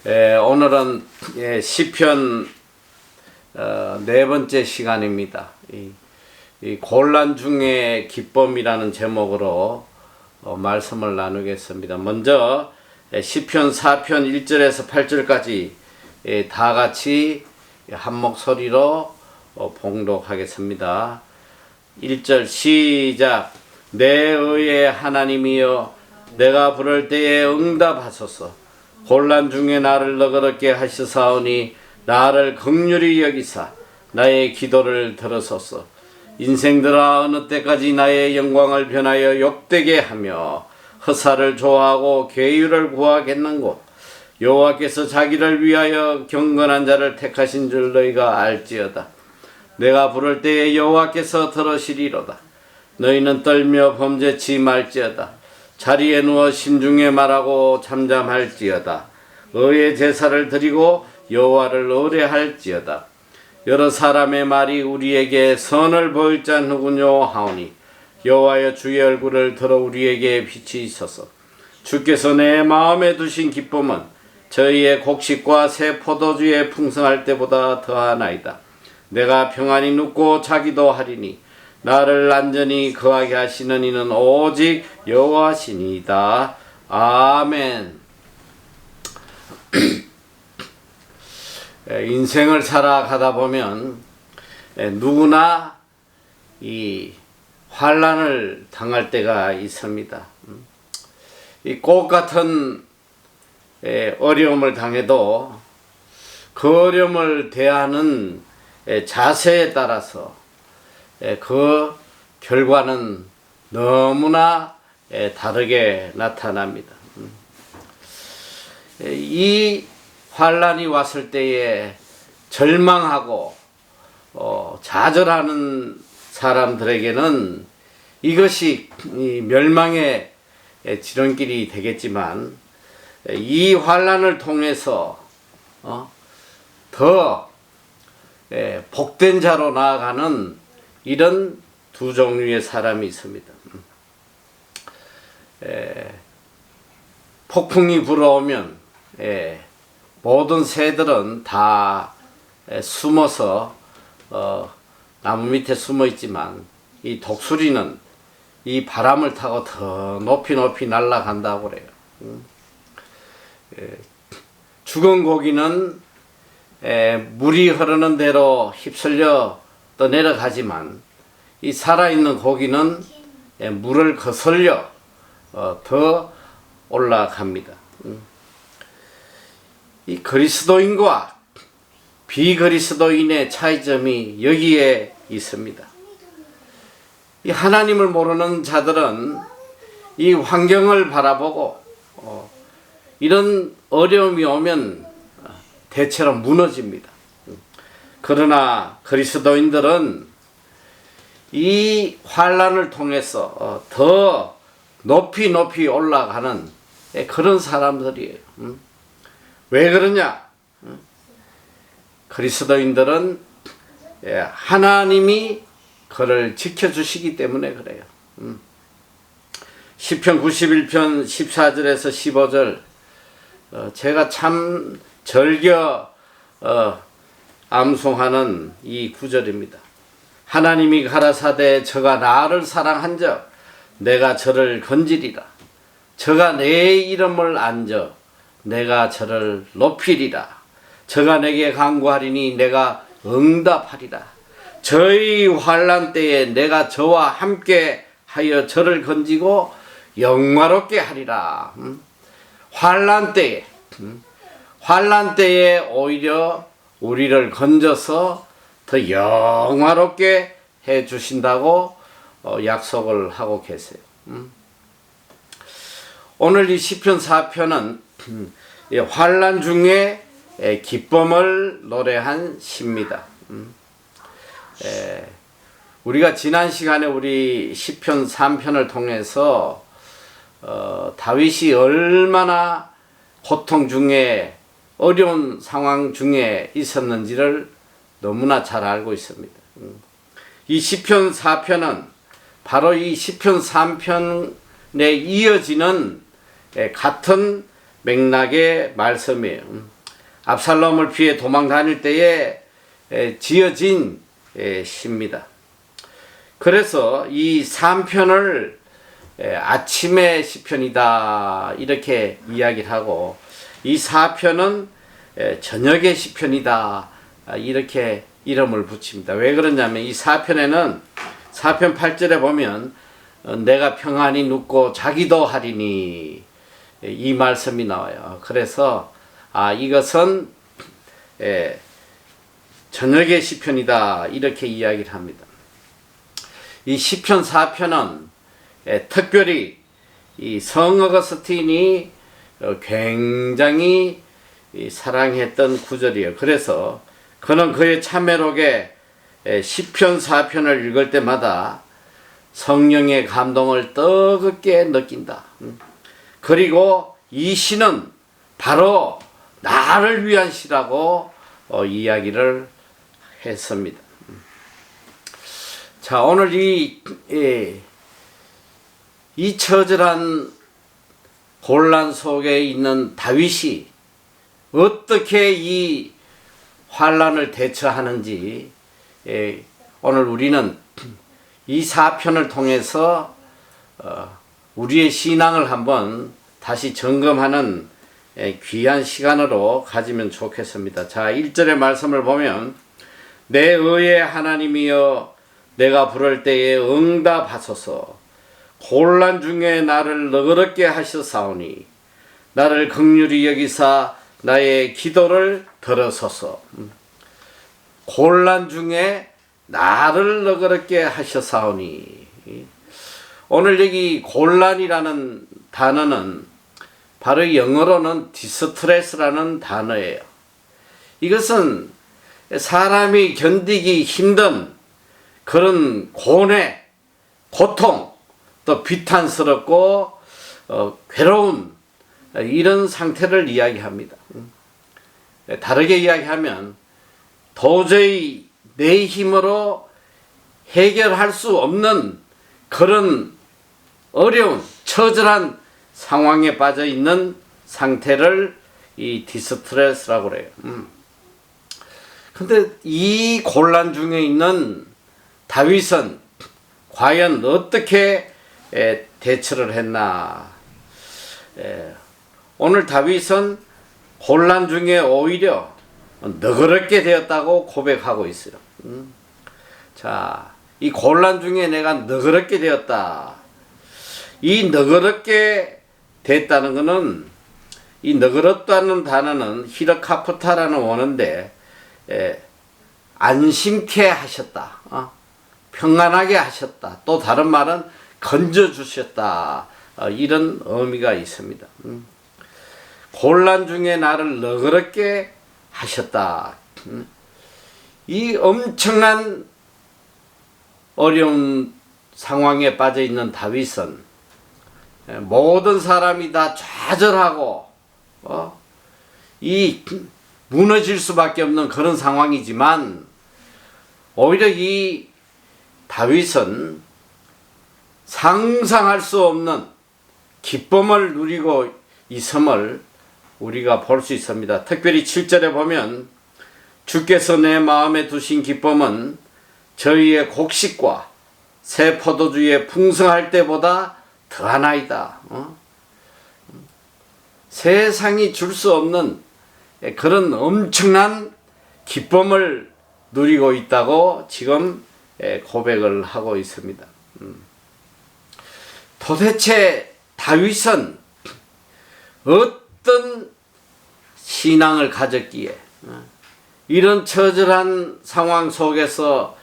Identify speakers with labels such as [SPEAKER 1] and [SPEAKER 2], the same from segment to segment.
[SPEAKER 1] 오늘은 시편 네 번째 시간입니다. 이 곤란 중에 기쁨이라는 제목으로 말씀을 나누겠습니다. 먼저 시편 4편 1절에서 8절까지 다 같이 한 목소리로 봉독하겠습니다. 1절 시작. 내 의의 하나님이여, 내가 부를 때에 응답하소서. 곤란 중에 나를 너그럽게 하시사오니 나를 긍휼히 여기사 나의 기도를 들으소서. 인생들아, 어느 때까지 나의 영광을 변하여 욕되게 하며 허사를 좋아하고 괴유를 구하겠는고. 여호와께서 자기를 위하여 경건한 자를 택하신 줄 너희가 알지어다. 내가 부를 때에 여호와께서 들으시리로다. 너희는 떨며 범죄치 말지어다. 자리에 누워 신중에 말하고 잠잠할지어다. 의의 제사를 드리고 여호와를 의뢰할지어다. 여러 사람의 말이 우리에게 선을 보일 자 누구뇨 하오니 여호와여, 주의 얼굴을 들어 우리에게 빛이 있어서. 주께서 내 마음에 두신 기쁨은 저희의 곡식과 새 포도주에 풍성할 때보다 더하나이다. 내가 평안히 눕고 자기도 하리니 나를 안전히 거하게 하시는 이는 오직 여호와시니이다. 아멘. 인생을 살아가다 보면 누구나 이 환난을 당할 때가 있습니다. 이 꽃 같은 어려움을 당해도 그 어려움을 대하는 자세에 따라서 그 결과는 너무나 다르게 나타납니다. 이 환난이 왔을 때에 절망하고 좌절하는 사람들에게는 이것이 멸망의 지름길이 되겠지만, 이 환난을 통해서 더 복된 자로 나아가는 이런 두 종류의 사람이 있습니다. 폭풍이 불어오면 모든 새들은 다 숨어서 나무 밑에 숨어 있지만, 이 독수리는 이 바람을 타고 더 높이 높이 날아간다고 그래요. 죽은 고기는 물이 흐르는 대로 휩쓸려 떠내려가지만, 이 살아있는 고기는 물을 거슬려 더 올라갑니다. 이 그리스도인과 비그리스도인의 차이점이 여기에 있습니다. 이 하나님을 모르는 자들은 이 환경을 바라보고 이런 어려움이 오면 대체로 무너집니다. 그러나 그리스도인들은 이 환난을 통해서 더 높이 높이 올라가는 그런 사람들이에요. 왜 그러냐? 그리스도인들은 하나님이 그를 지켜주시기 때문에 그래요. 시편 91편 14절에서 15절, 제가 참 즐겨 암송하는 이 구절입니다. 하나님이 가라사대 저가 나를 사랑한적 내가 저를 건지리라. 저가 내 이름을 안저 내가 저를 높이리라. 저가 내게 간구하리니 내가 응답하리라. 저의 환난 때에 내가 저와 함께 하여 저를 건지고 영화롭게 하리라. 환난 때에 오히려 우리를 건져서 더 영화롭게 해 주신다고 약속을 하고 계세요. 오늘 이 시편 4편은 환난 중에 기쁨을 노래한 시입니다. 우리가 지난 시간에 우리 시편 3편을 통해서 다윗이 얼마나 고통 중에 어려운 상황 중에 있었는지를 너무나 잘 알고 있습니다. 이 시편 4편은 바로 이 시편 3편에 이어지는 같은 맥락의 말씀이에요. 압살롬을 피해 도망 다닐 때에 지어진 시입니다. 그래서 이 3편을 아침의 시편이다 이렇게 이야기를 하고, 이 4편은 저녁의 시편이다 이렇게 이름을 붙입니다. 왜 그러냐면 이 4편에는 4편 8절에 보면 내가 평안히 눕고 자기도 하리니 이 말씀이 나와요. 그래서 이것은 저녁의 시편이다 이렇게 이야기를 합니다. 이 시편 4편은 특별히 이 성 어거스틴이 굉장히 사랑했던 구절이에요. 그래서 그는 그의 참회록에 시편 4편을 읽을 때마다 성령의 감동을 뜨겁게 느낀다. 그리고 이 시는 바로 나를 위한 시라고 이야기를 했습니다. 자, 오늘 이 처절한 혼란 속에 있는 다윗이 어떻게 이 환란을 대처하는지 오늘 우리는 이 4편을 통해서 우리의 신앙을 한번 다시 점검하는 귀한 시간으로 가지면 좋겠습니다. 자, 1절의 말씀을 보면 내 의의 하나님이여 내가 부를 때에 응답하소서. 곤란 중에 나를 너그럽게 하셨사오니 나를 긍휼히 여기사 나의 기도를 들으소서. 곤란 중에 나를 너그럽게 하셨사오니. 오늘 여기 곤란이라는 단어는 바로 영어로는 디스트레스라는 단어예요. 이것은 사람이 견디기 힘든 그런 고뇌, 고통, 또 비탄스럽고 괴로운 이런 상태를 이야기합니다. 다르게 이야기하면 도저히 내 힘으로 해결할 수 없는 그런 어려운 처절한 상황에 빠져 있는 상태를 이 디스트레스라고 그래요. 근데 이 곤란 중에 있는 다윗은 과연 어떻게 대처를 했나? 오늘 다윗은 곤란 중에 오히려 너그럽게 되었다고 고백하고 있어요. 자, 이 곤란 중에 내가 너그럽게 되었다. 이 너그럽게 됐다는 것은, 이 너그럽다는 단어는 히르카프타라는 원어인데 안심케 하셨다, 평안하게 하셨다, 또 다른 말은 건져주셨다, 이런 의미가 있습니다. 곤란 중에 나를 너그럽게 하셨다. 이 엄청난 어려운 상황에 빠져 있는 다윗은 모든 사람이 다 좌절하고 이 무너질 수밖에 없는 그런 상황이지만, 오히려 이 다윗은 상상할 수 없는 기쁨을 누리고 있음을 우리가 볼 수 있습니다. 특별히 7절에 보면 주께서 내 마음에 두신 기쁨은 저희의 곡식과 새 포도주에 풍성할 때보다 더하나이다. 세상이 줄 수 없는 그런 엄청난 기쁨을 누리고 있다고 지금 고백을 하고 있습니다. 도대체 다윗은 어떤 신앙을 가졌기에 이런 처절한 상황 속에서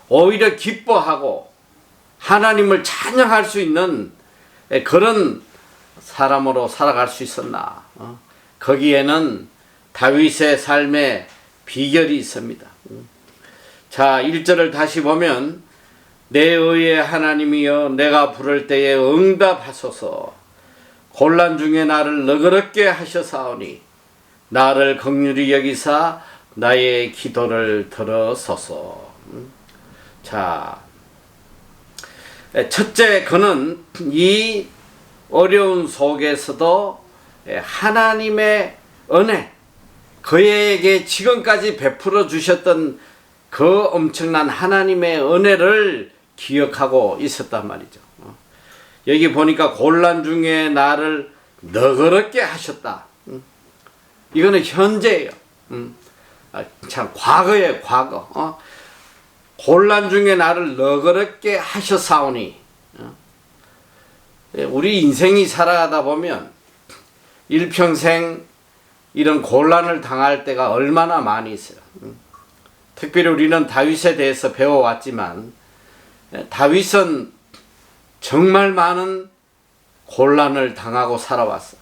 [SPEAKER 1] 오히려 기뻐하고 하나님을 찬양할 수 있는 그런 사람으로 살아갈 수 있었나? 거기에는 다윗의 삶의 비결이 있습니다. 자, 1절을 다시 보면 내 의의 하나님이여 내가 부를 때에 응답하소서. 곤란 중에 나를 너그럽게 하셔사오니 나를 긍휼히 여기사 나의 기도를 들으소서. 자, 첫째, 그는 이 어려운 속에서도 하나님의 은혜, 그에게 지금까지 베풀어 주셨던 그 엄청난 하나님의 은혜를 기억하고 있었단 말이죠. 여기 보니까 곤란 중에 나를 너그럽게 하셨다. 이거는 현재예요. 참 과거예요, 과거. 곤란 중에 나를 너그럽게 하셨사오니. 우리 인생이 살아가다 보면 일평생 이런 곤란을 당할 때가 얼마나 많이 있어요. 특별히 우리는 다윗에 대해서 배워왔지만 다윗은 정말 많은 곤란을 당하고 살아왔어.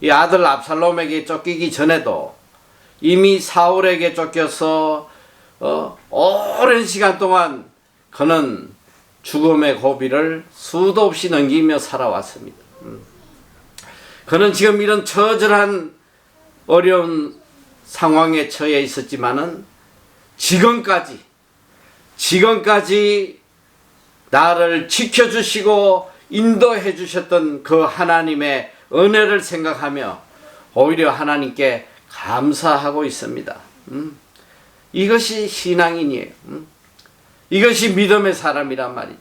[SPEAKER 1] 이 아들 압살롬에게 쫓기기 전에도 이미 사울에게 쫓겨서 오랜 시간 동안 그는 죽음의 고비를 수도 없이 넘기며 살아왔습니다. 그는 지금 이런 처절한 어려운 상황에 처해 있었지만은 지금까지 나를 지켜주시고 인도해 주셨던 그 하나님의 은혜를 생각하며 오히려 하나님께 감사하고 있습니다. 이것이 신앙인이에요. 이것이 믿음의 사람이란 말이지.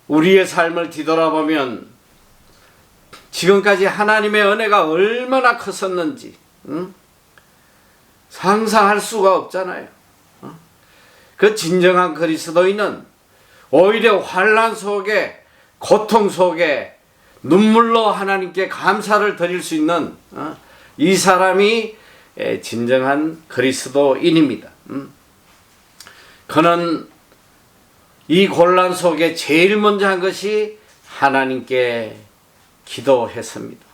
[SPEAKER 1] 우리의 삶을 뒤돌아보면 지금까지 하나님의 은혜가 얼마나 컸었는지 상상할 수가 없잖아요. 그 진정한 그리스도인은 오히려 환난 속에, 고통 속에 눈물로 하나님께 감사를 드릴 수 있는 이 사람이 진정한 그리스도인입니다. 그는 이 곤란 속에 제일 먼저 한 것이 하나님께 기도했습니다.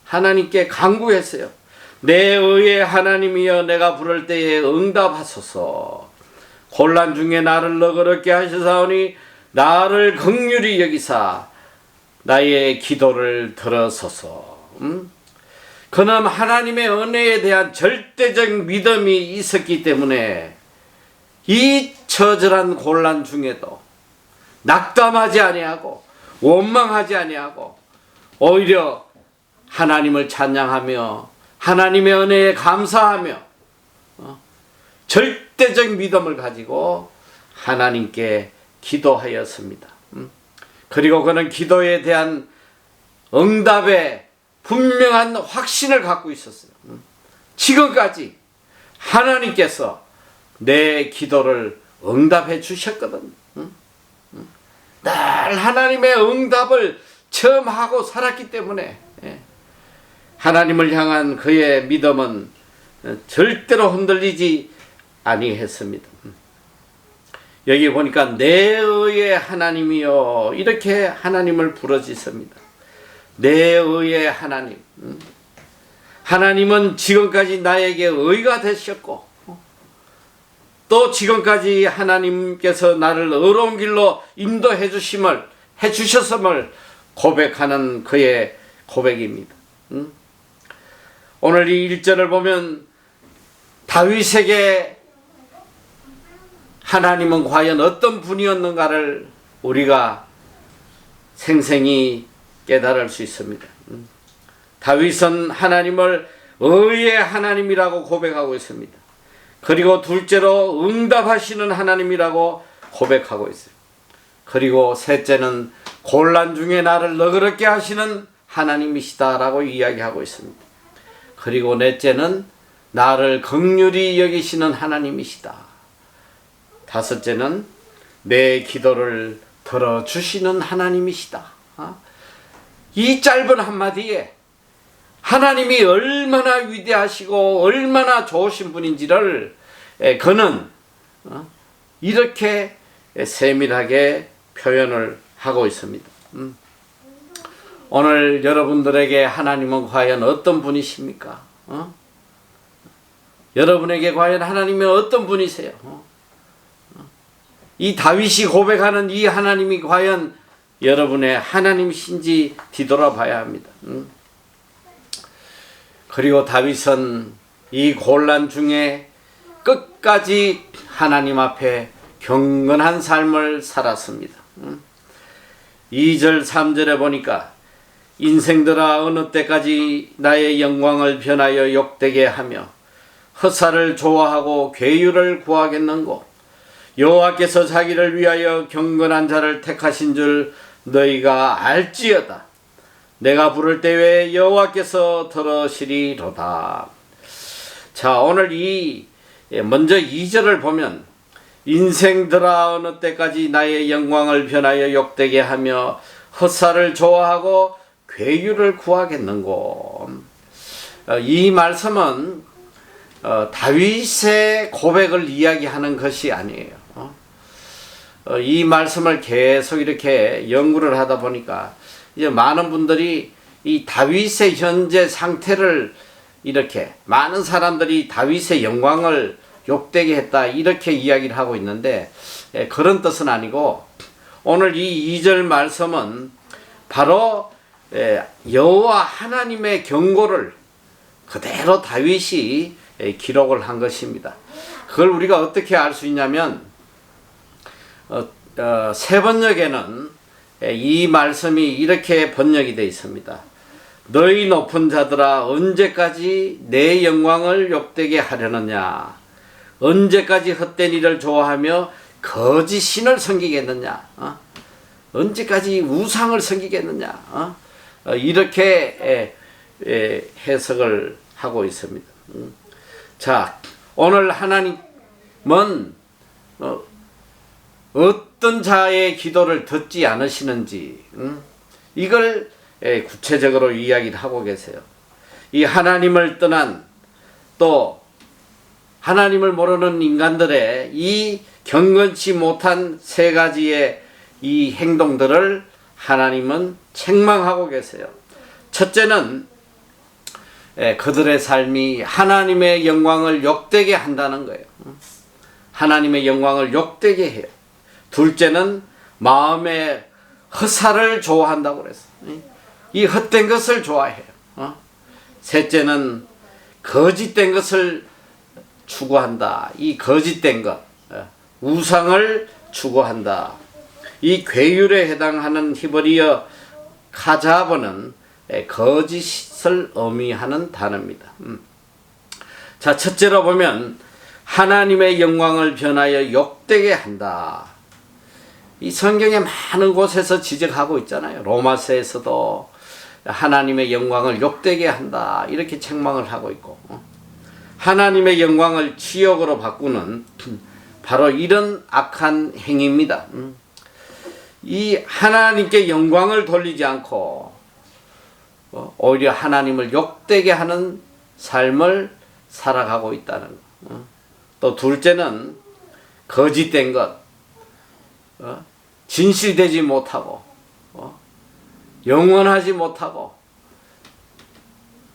[SPEAKER 1] 하나님께 간구했어요. 내 의의 하나님이여, 내가 부를 때에 응답하소서. 곤란 중에 나를 너그럽게 하시사오니 나를 긍휼히 여기사 나의 기도를 들어소서. 그는 하나님의 은혜에 대한 절대적 믿음이 있었기 때문에 이 처절한 곤란 중에도 낙담하지 아니하고 원망하지 아니하고 오히려 하나님을 찬양하며 하나님의 은혜에 감사하며 절대적 믿음을 가지고 하나님께 기도하였습니다. 그리고 그는 기도에 대한 응답에 분명한 확신을 갖고 있었어요. 지금까지 하나님께서 내 기도를 응답해 주셨거든. 늘 하나님의 응답을 체험하고 살았기 때문에 하나님을 향한 그의 믿음은 절대로 흔들리지 아니했습니다. 여기 보니까 내 의의 하나님이여, 이렇게 하나님을 부르짖습니다. 내 의의 하나님. 하나님은 지금까지 나에게 의가 되셨고 또 지금까지 하나님께서 나를 의로운 길로 인도해 주셨음을 고백하는 그의 고백입니다. 오늘 이 1절을 보면 다윗에게 하나님은 과연 어떤 분이었는가를 우리가 생생히 깨달을 수 있습니다. 다윗은 하나님을 의의 하나님이라고 고백하고 있습니다. 그리고 둘째로 응답하시는 하나님이라고 고백하고 있어요. 그리고 셋째는 곤란 중에 나를 너그럽게 하시는 하나님이시다라고 이야기하고 있습니다. 그리고 넷째는 나를 긍휼히 여기시는 하나님이시다. 다섯째는 내 기도를 들어주시는 하나님이시다. 이 짧은 한마디에 하나님이 얼마나 위대하시고 얼마나 좋으신 분인지를 그는 이렇게 세밀하게 표현을 하고 있습니다. 오늘 여러분들에게 하나님은 과연 어떤 분이십니까? 여러분에게 과연 하나님은 어떤 분이세요? 이 다윗이 고백하는 이 하나님이 과연 여러분의 하나님이신지 뒤돌아봐야 합니다. 그리고 다윗은 이 곤란 중에 끝까지 하나님 앞에 경건한 삶을 살았습니다. 2절 3절에 보니까 인생들아 어느 때까지 나의 영광을 변하여 욕되게 하며 헛살을 좋아하고 괴유를 구하겠는고. 여호와께서 자기를 위하여 경건한 자를 택하신 줄 너희가 알지어다. 내가 부를 때에 여호와께서 들으시리로다. 자, 오늘 먼저 2절을 보면 인생들아 어느 때까지 나의 영광을 변하여 욕되게 하며 헛살을 좋아하고 괴유를 구하겠는고. 이 말씀은 다윗의 고백을 이야기하는 것이 아니에요. 이 말씀을 계속 이렇게 연구를 하다 보니까 이제 많은 분들이 이 다윗의 현재 상태를 이렇게 많은 사람들이 다윗의 영광을 욕되게 했다 이렇게 이야기를 하고 있는데 그런 뜻은 아니고 오늘 이 2절 말씀은 바로 여호와 하나님의 경고를 그대로 다윗이 기록을 한 것입니다. 그걸 우리가 어떻게 알 수 있냐면 새 번역에는 이 말씀이 이렇게 번역이 되어 있습니다. 너희 높은 자들아 언제까지 내 영광을 욕되게 하려느냐. 언제까지 헛된 일을 좋아하며 거짓 신을 섬기겠느냐. 언제까지 우상을 섬기겠느냐. 이렇게 해석을 하고 있습니다. 자, 오늘 하나님은 어떤 자의 기도를 듣지 않으시는지 이걸 구체적으로 이야기를 하고 계세요. 이 하나님을 떠난 또 하나님을 모르는 인간들의 이 경건치 못한 세 가지의 이 행동들을 하나님은 책망하고 계세요. 첫째는 그들의 삶이 하나님의 영광을 욕되게 한다는 거예요. 하나님의 영광을 욕되게 해요. 둘째는 마음의 헛살을 좋아한다고 그랬어요. 이 헛된 것을 좋아해요. 셋째는 거짓된 것을 추구한다. 이 거짓된 것, 우상을 추구한다. 이 괴율에 해당하는 히브리어 카자버는 거짓을 의미하는 단어입니다. 자, 첫째로 보면 하나님의 영광을 변하여 욕되게 한다. 이 성경에 많은 곳에서 지적하고 있잖아요. 로마서에서도 하나님의 영광을 욕되게 한다 이렇게 책망을 하고 있고, 하나님의 영광을 치욕으로 바꾸는 바로 이런 악한 행위입니다. 이 하나님께 영광을 돌리지 않고 오히려 하나님을 욕되게 하는 삶을 살아가고 있다는 것. 또 둘째는 거짓된 것, 진실되지 못하고 영원하지 못하고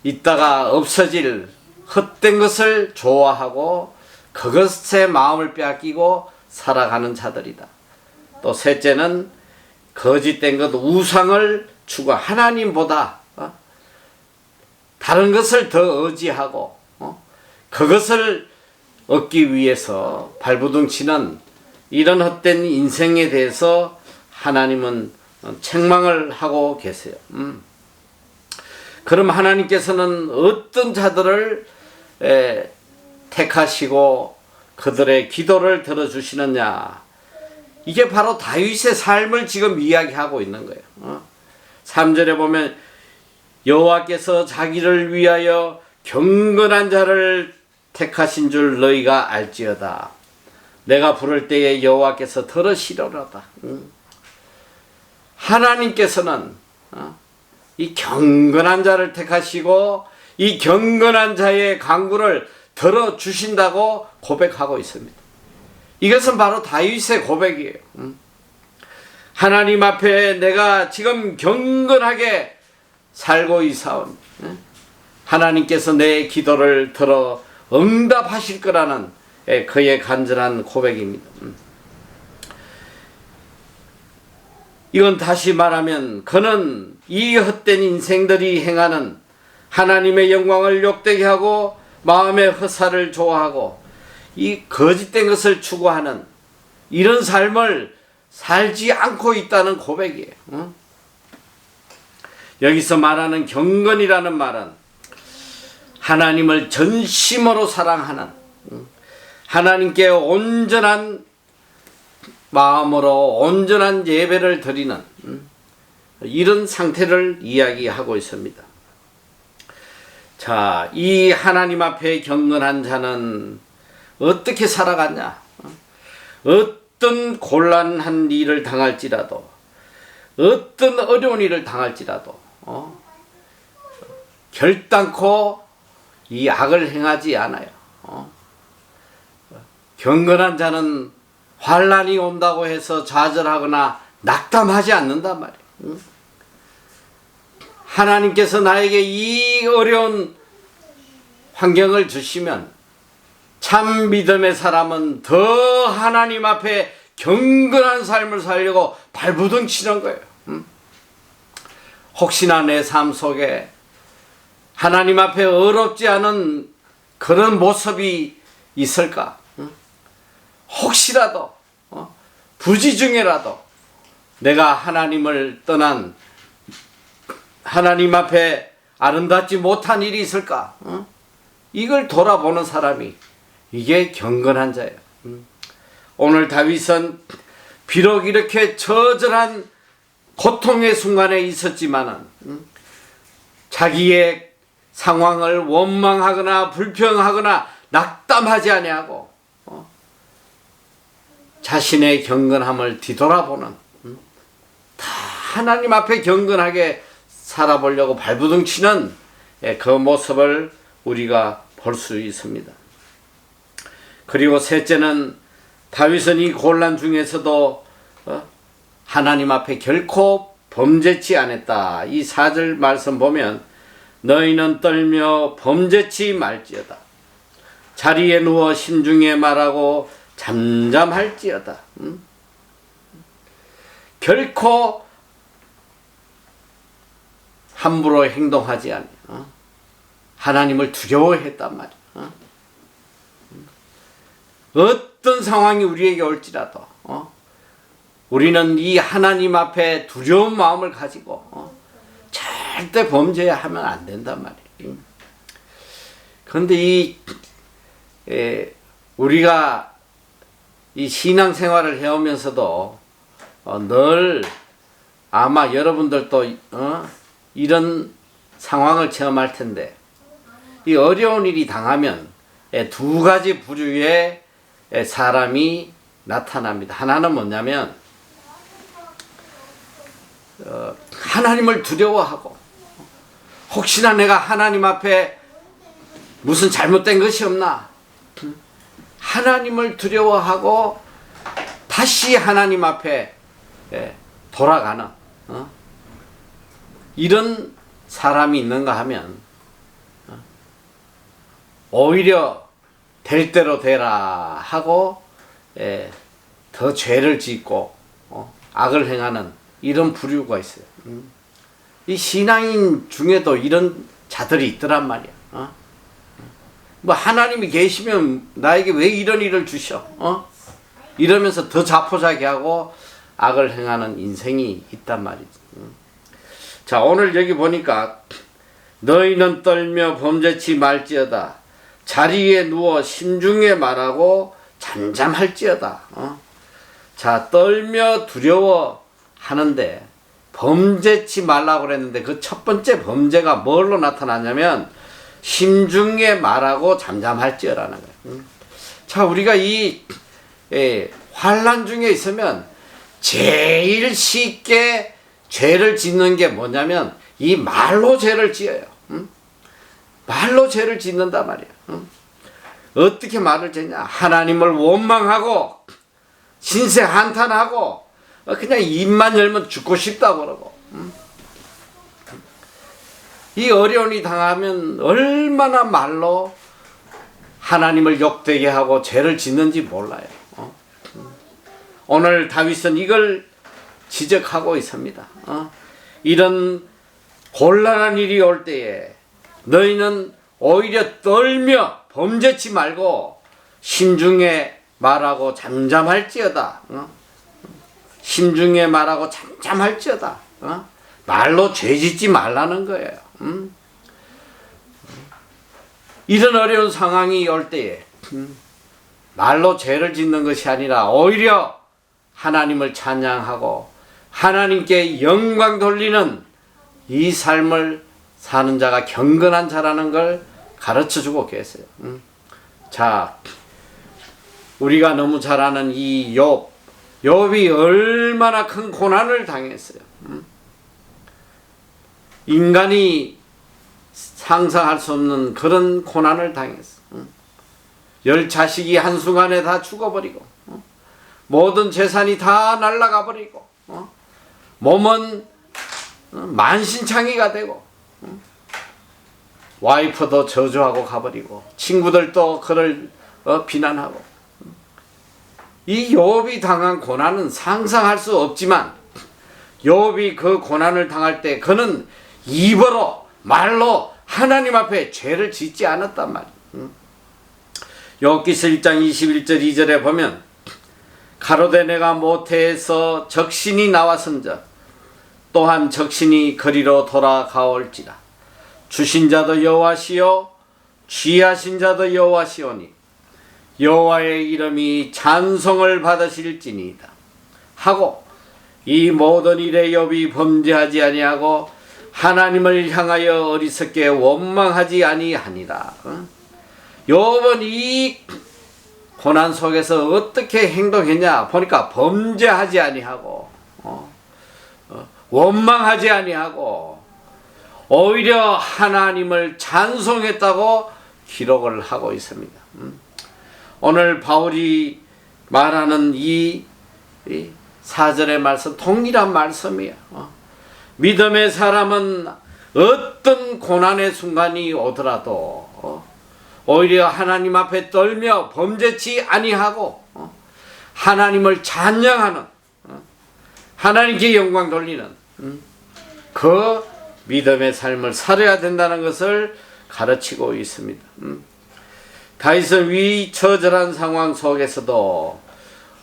[SPEAKER 1] 있다가 없어질 헛된 것을 좋아하고 그것에 마음을 빼앗기고 살아가는 자들이다. 또 셋째는 거짓된 것, 우상을 추구, 하나님보다 다른 것을 더 의지하고 그것을 얻기 위해서 발부둥치는 이런 헛된 인생에 대해서 하나님은 책망을 하고 계세요. 그럼 하나님께서는 어떤 자들을 택하시고 그들의 기도를 들어주시느냐. 이게 바로 다윗의 삶을 지금 이야기하고 있는 거예요. 3절에 보면 여호와께서 자기를 위하여 경건한 자를 택하신 줄 너희가 알지어다. 내가 부를 때에 여호와께서 들으시리로다. 하나님께서는 이 경건한 자를 택하시고 이 경건한 자의 간구를 들어주신다고 고백하고 있습니다. 이것은 바로 다윗의 고백이에요. 하나님 앞에 내가 지금 경건하게 살고 있사오니 하나님께서 내 기도를 들어 응답하실 거라는 그의 간절한 고백입니다. 이건 다시 말하면 그는 이 헛된 인생들이 행하는 하나님의 영광을 욕되게 하고 마음의 헛살을 좋아하고 이 거짓된 것을 추구하는 이런 삶을 살지 않고 있다는 고백이에요. 여기서 말하는 경건이라는 말은 하나님을 전심으로 사랑하는, 하나님께 온전한 마음으로 온전한 예배를 드리는 이런 상태를 이야기하고 있습니다. 자, 이 하나님 앞에 경건한 자는 어떻게 살아갔냐? 어떤 곤란한 일을 당할지라도, 어떤 어려운 일을 당할지라도 결단코 이 악을 행하지 않아요. 경건한 자는 환난이 온다고 해서 좌절하거나 낙담하지 않는단 말이에요. 하나님께서 나에게 이 어려운 환경을 주시면 참 믿음의 사람은 더 하나님 앞에 경건한 삶을 살려고 발부둥 치는 거예요. 혹시나 내 삶 속에 하나님 앞에 어렵지 않은 그런 모습이 있을까? 혹시라도 부지 중에라도 내가 하나님을 떠난, 하나님 앞에 아름답지 못한 일이 있을까? 이걸 돌아보는 사람이, 이게 경건한 자예요. 오늘 다윗은 비록 이렇게 처절한 고통의 순간에 있었지만은 자기의 상황을 원망하거나 불평하거나 낙담하지 아니하고 자신의 경건함을 뒤돌아보는, 다 하나님 앞에 경건하게 살아보려고 발부둥 치는 그 모습을 우리가 볼 수 있습니다. 그리고 셋째는 다윗은 이 곤란 중에서도 하나님 앞에 결코 범죄치 않았다. 이 4절 말씀 보면 너희는 떨며 범죄치 말지어다. 자리에 누워 심중에 말하고 잠잠할지어다. 결코 함부로 행동하지 않아. 하나님을 두려워했단 말이야. 어떤 상황이 우리에게 올지라도 우리는 이 하나님 앞에 두려운 마음을 가지고 절대 범죄하면 안 된단 말이에요. 그런데 우리가 이 신앙생활을 해오면서도 늘 아마 여러분들도 이런 상황을 체험할 텐데, 이 어려운 일이 당하면 두 가지 부류의 사람이 나타납니다. 하나는 뭐냐면 하나님을 두려워하고, 혹시나 내가 하나님 앞에 무슨 잘못된 것이 없나, 하나님을 두려워하고 다시 하나님 앞에 돌아가는 이런 사람이 있는가 하면 오히려 될 대로 되라 하고 더 죄를 짓고 악을 행하는 이런 부류가 있어요. 이 신앙인 중에도 이런 자들이 있더란 말이야. 뭐 하나님이 계시면 나에게 왜 이런 일을 주셔? 이러면서 더 자포자기하고 악을 행하는 인생이 있단 말이지. 자, 오늘 여기 보니까 너희는 떨며 범죄치 말지어다. 자리에 누워 심중에 말하고 잠잠할지어다. 자, 떨며 두려워하는데 범죄치 말라고 그랬는데 그 첫 번째 범죄가 뭘로 나타나냐면 심중에 말하고 잠잠할지어라는 거예요. 자, 우리가 이 환난 중에 있으면 제일 쉽게 죄를 짓는 게 뭐냐면 이 말로 죄를 지어요. 말로 죄를 짓는단 말이에요. 어떻게 말을 짓냐? 하나님을 원망하고 신세 한탄하고 그냥 입만 열면 죽고 싶다고 그러고, 이 어려움이 당하면 얼마나 말로 하나님을 욕되게 하고 죄를 짓는지 몰라요. 오늘 다윗은 이걸 지적하고 있습니다. 이런 곤란한 일이 올 때에 너희는 오히려 떨며 범죄치 말고 심중에 말하고 잠잠할지어다. 심중에 말하고 잠잠할지어다. 말로 죄짓지 말라는 거예요. 이런 어려운 상황이 올 때에 말로 죄를 짓는 것이 아니라 오히려 하나님을 찬양하고 하나님께 영광 돌리는 이 삶을 사는 자가 경건한 자라는 걸 가르쳐주고 계세요. 자, 우리가 너무 잘 아는 이 욥이 얼마나 큰 고난을 당했어요. 인간이 상상할 수 없는 그런 고난을 당했어. 10자식이 한순간에 다 죽어버리고, 모든 재산이 다 날아가 버리고, 몸은 만신창이가 되고, 와이프도 저주하고 가버리고, 친구들도 그를 비난하고. 이 욥이 당한 고난은 상상할 수 없지만, 욥이 그 고난을 당할 때 그는 입으로 말로 하나님 앞에 죄를 짓지 않았단 말이에요. 욥기서 1장 21절 2절에 보면 가로되 내가 모태에서 적신이 나왔은즉 또한 적신이 그리로 돌아가올지라. 주신 자도 여호와시요 취하신 자도 여호와시오니 여호와의 이름이 찬송을 받으실지니이다 하고, 이 모든 일에 욥이 범죄하지 아니하고 하나님을 향하여 어리석게 원망하지 아니하니라. 욥은 이 고난 속에서 어떻게 행동했냐 보니까 범죄하지 아니하고 원망하지 아니하고 오히려 하나님을 찬송했다고 기록을 하고 있습니다. 오늘 바울이 말하는 이 4절의 말씀 동일한 말씀이에요. 믿음의 사람은 어떤 고난의 순간이 오더라도 오히려 하나님 앞에 떨며 범죄치 아니하고 하나님을 찬양하는, 하나님께 영광 돌리는 그 믿음의 삶을 살아야 된다는 것을 가르치고 있습니다. 다윗은 위처절한 상황 속에서도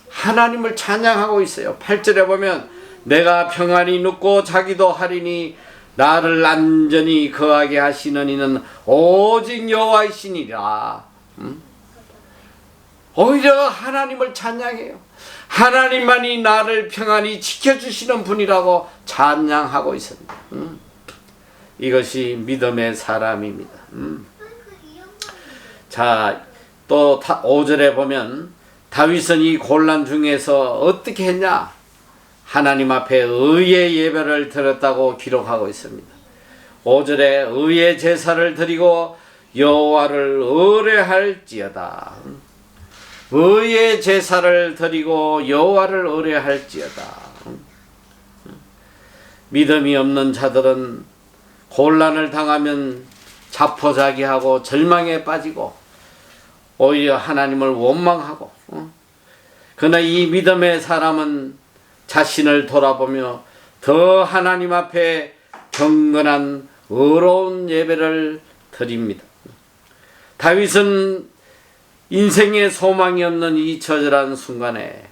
[SPEAKER 1] 하나님을 찬양하고 있어요. 8절에 보면 내가 평안히 눕고 자기도 하리니 나를 안전히 거하게 하시는 이는 오직 여호와이시니라. 오히려 하나님을 찬양해요. 하나님만이 나를 평안히 지켜주시는 분이라고 찬양하고 있습니다. 이것이 믿음의 사람입니다. 자, 또 5절에 보면 다윗은 이 곤란 중에서 어떻게 했냐? 하나님 앞에 의의 예배를 드렸다고 기록하고 있습니다. 5절에 의의 제사를 드리고 여호와를 의뢰할지어다. 의의 제사를 드리고 여호와를 의뢰할지어다. 믿음이 없는 자들은 곤란을 당하면 자포자기하고 절망에 빠지고 오히려 하나님을 원망하고, 그러나 이 믿음의 사람은 자신을 돌아보며 더 하나님 앞에 경건한 의로운 예배를 드립니다. 다윗은 인생에 소망이 없는 이 처절한 순간에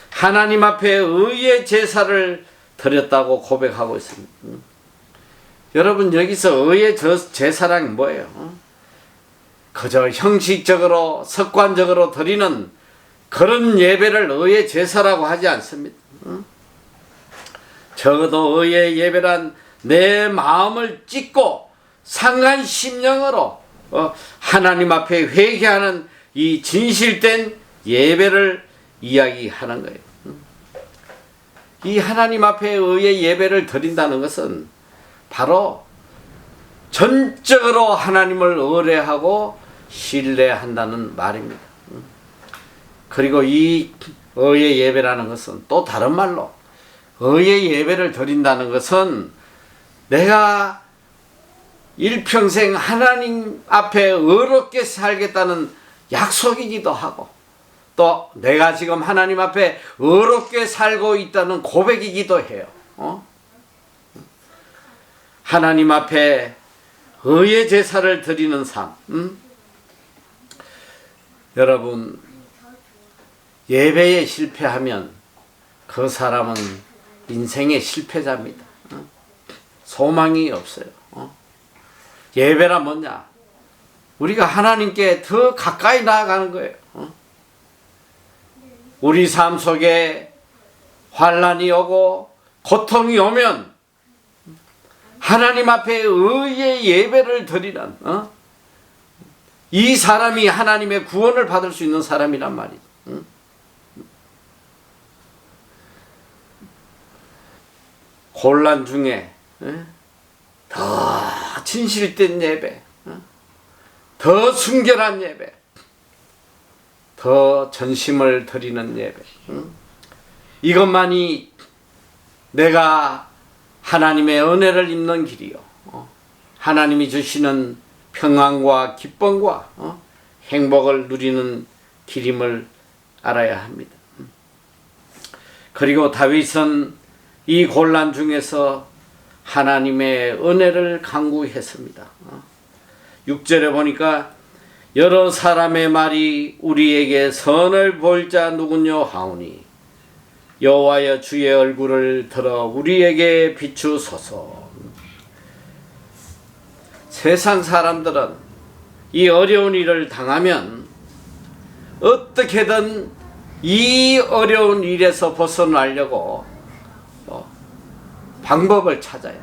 [SPEAKER 1] 하나님 앞에 의의 제사를 드렸다고 고백하고 있습니다. 여러분, 여기서 의의 제사란 뭐예요? 그저 형식적으로 습관적으로 드리는 그런 예배를 의의 제사라고 하지 않습니다. 적어도 의의 예배란 내 마음을 찢고 상간심령으로 하나님 앞에 회개하는 이 진실된 예배를 이야기하는 거예요. 이 하나님 앞에 의의 예배를 드린다는 것은 바로 전적으로 하나님을 의뢰하고 신뢰한다는 말입니다. 그리고 이 의의 예배라는 것은 또 다른 말로 의의 예배를 드린다는 것은 내가 일평생 하나님 앞에 의롭게 살겠다는 약속이기도 하고, 또 내가 지금 하나님 앞에 의롭게 살고 있다는 고백이기도 해요. 하나님 앞에 의의 제사를 드리는 삶. 여러분, 예배에 실패하면 그 사람은 인생의 실패자입니다. 소망이 없어요. 예배란 뭐냐? 우리가 하나님께 더 가까이 나아가는 거예요. 우리 삶 속에 환난이 오고 고통이 오면 하나님 앞에 의의 예배를 드리는 이 사람이 하나님의 구원을 받을 수 있는 사람이란 말이죠. 곤란 중에 더 진실된 예배, 더 순결한 예배, 더 전심을 드리는 예배, 이것만이 내가 하나님의 은혜를 입는 길이요, 하나님이 주시는 평안과 기쁨과 행복을 누리는 길임을 알아야 합니다. 그리고 다윗은 이 곤란 중에서 하나님의 은혜를 간구했습니다. 6절에 보니까 여러 사람의 말이 우리에게 선을 볼 자 누구뇨 하오니 여호와여 주의 얼굴을 들어 우리에게 비추소서. 세상 사람들은 이 어려운 일을 당하면 어떻게든 이 어려운 일에서 벗어나려고 방법을 찾아요.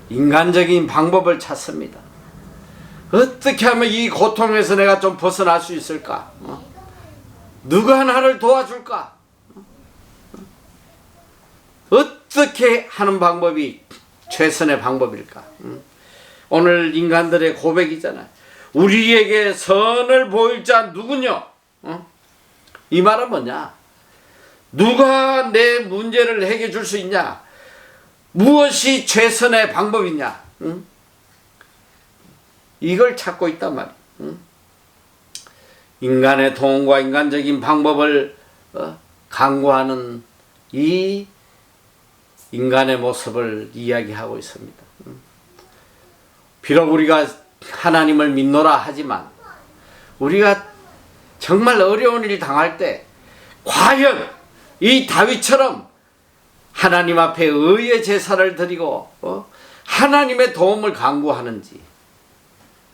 [SPEAKER 1] 인간적인 방법을 찾습니다. 어떻게 하면 이 고통에서 내가 좀 벗어날 수 있을까? 누가 나를 도와줄까? 어떻게 하는 방법이 최선의 방법일까? 오늘 인간들의 고백이잖아요. 우리에게 선을 보일 자 누구냐? 이 말은 뭐냐? 누가 내 문제를 해결해 줄 수 있냐? 무엇이 최선의 방법이냐? 이걸 찾고 있단 말이야. 인간의 도움과 인간적인 방법을 강구하는 이 인간의 모습을 이야기하고 있습니다. 비록 우리가 하나님을 믿노라 하지만 우리가 정말 어려운 일 당할 때 과연 이 다윗처럼 하나님 앞에 의의 제사를 드리고 하나님의 도움을 간구하는지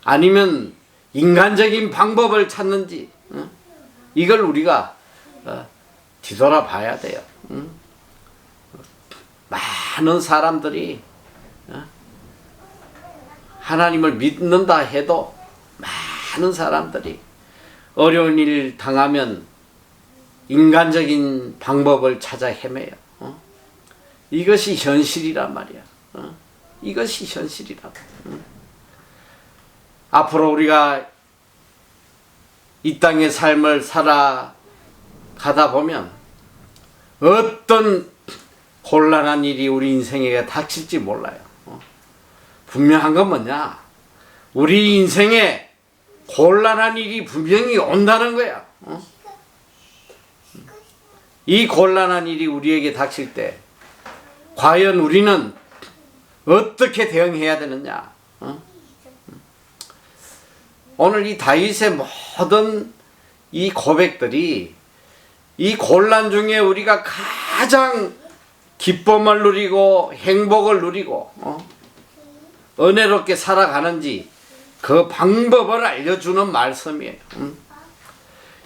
[SPEAKER 1] 아니면 인간적인 방법을 찾는지 이걸 우리가 뒤돌아봐야 돼요. 많은 사람들이 하나님을 믿는다 해도 많은 사람들이 어려운 일 당하면 인간적인 방법을 찾아 헤매요. 이것이 현실이란 말이야. 이것이 현실이라고. 앞으로 우리가 이 땅의 삶을 살아가다 보면 어떤 곤란한 일이 우리 인생에 닥칠지 몰라요. 분명한 건 뭐냐? 우리 인생에 곤란한 일이 분명히 온다는 거야. 이 곤란한 일이 우리에게 닥칠 때 과연 우리는 어떻게 대응해야 되느냐? 오늘 이 다윗의 모든 이 고백들이 이 곤란 중에 우리가 가장 기쁨을 누리고 행복을 누리고 은혜롭게 살아가는지 그 방법을 알려주는 말씀이에요.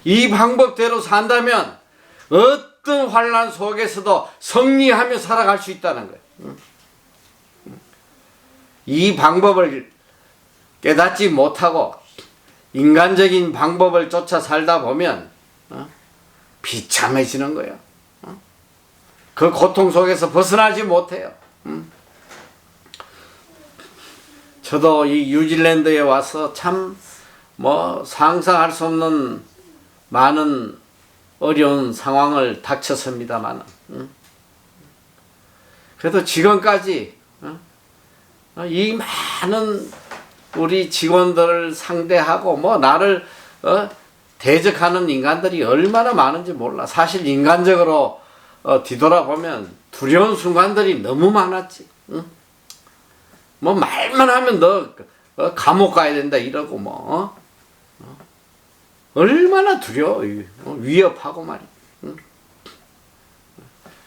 [SPEAKER 1] 이 방법대로 산다면 어떤 환난 속에서도 승리하며 살아갈 수 있다는 거예요. 이 방법을 깨닫지 못하고 인간적인 방법을 쫓아 살다 보면 비참해지는 거예요. 그 고통 속에서 벗어나지 못해요. 저도 이 뉴질랜드에 와서 참 상상할 수 없는 많은 어려운 상황을 닥쳤습니다만 그래도 지금까지 이 많은 우리 직원들을 상대하고 나를 대적하는 인간들이 얼마나 많은지 몰라. 사실 인간적으로 뒤돌아보면 두려운 순간들이 너무 많았지. 말만 하면 너 감옥 가야 된다 이러고 얼마나 두려워. 위협하고 말이야.